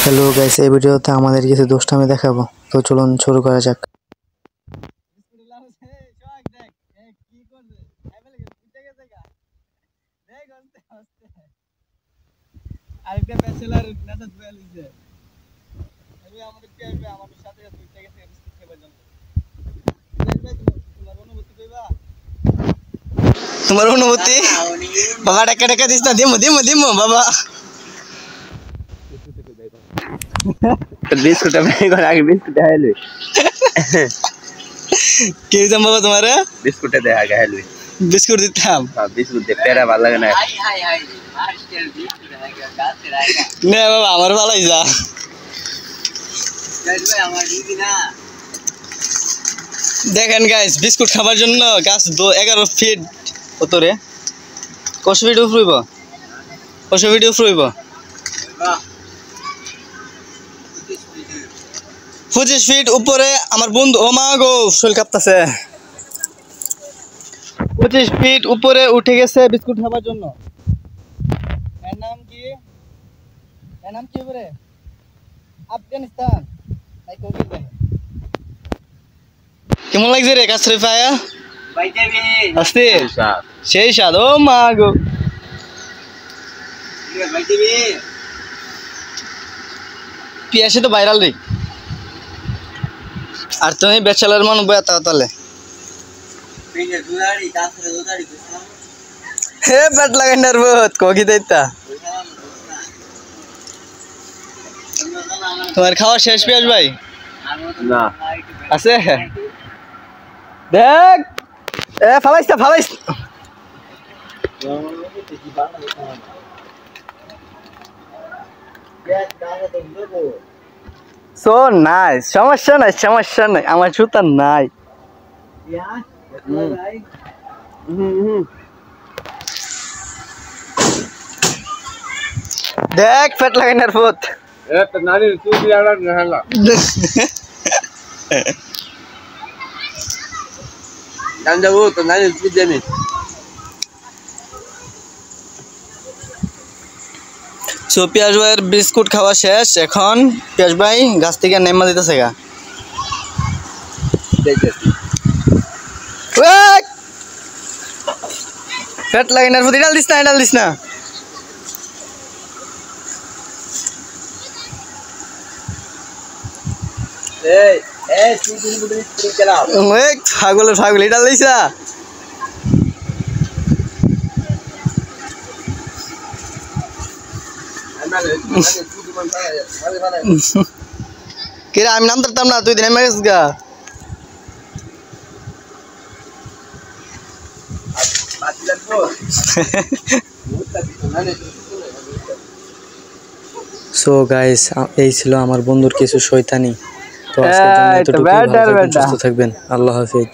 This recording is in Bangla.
হ্যালো গাইস, এই ভিডিওতে আমাদের কিছু দুষ্টামি দেখাবো। তো চলুন শুরু করা যাক। আরেকটা ব্যাচেলর নেতা দুয়াল হইছে আমি আমাদের কি আসবে আমাদের সাথে দুইটা গেছে বিস্কুট খাবার জন্য তোমার অনুভূতি বাবা টাকা টাকা দিস না দিমু বাবা বিস্কুট আমি আগে বিস্কুট খাইলি কে দিতাম বাবা তোমারে বিস্কুটে দে আগে খাইলি বিস্কুট দিতাম বিস্কুট দে পেরা ভালো লাগে না না বাবা আমার ভালোই যা দেখেন গাইস বিস্কুট খাবার জন্য গাছ 11 ফিট উপরে কত ফিট উপরে হইব 25 ফিট উপরে আমার বন্ধু ও মা গো শরীর কাঁপতাছে 25 ফিট উপরে উঠে গেছে বিস্কুট খাবার জন্য এর নাম কি বলে আফগানিস্তান নাই কোকিল দেন কেমন লাগছে রে কাছরে পায়া ভাই দেবি আস্তে সেই স্বাদ ও মা গো ভাই দেবি পিয়াসে তো ভাইরাল রে আর তুমি ব্যাচেলর মান বয়াতা তাহলে হে পেট লাগাই নারবত কোকি দেইতা তোমার খাওয়া শেষ পিয়াস ভাই না আছে দেখ এ ফালাইস সো নাইস সমস্যা নাই আমার জুতা নাই দেখ পেট লাগাই নারবত এ তো নানি তুই দি আড়া না হলা জান যাবো তো নানি তুই জানি সো পিয়াস ভাইয়ের বিস্কুট খাওয়া শেষ এখন পিয়াস ভাই গাছ থেকে নেমা দিতেছে গা পেট লাগে না ডাল দিস না ছাগল এটা লইছা কিরা আমি নাম ধরতাম না তুই দিন মেরেছ গা সো গাইস, এই ছিল আমার বন্ধুর কিছু শয়তানি। তো আজকের জন্য এতটুকুই। ভালো থাকবেন, সুস্থ থাকবেন। আল্লাহ হাফেজ।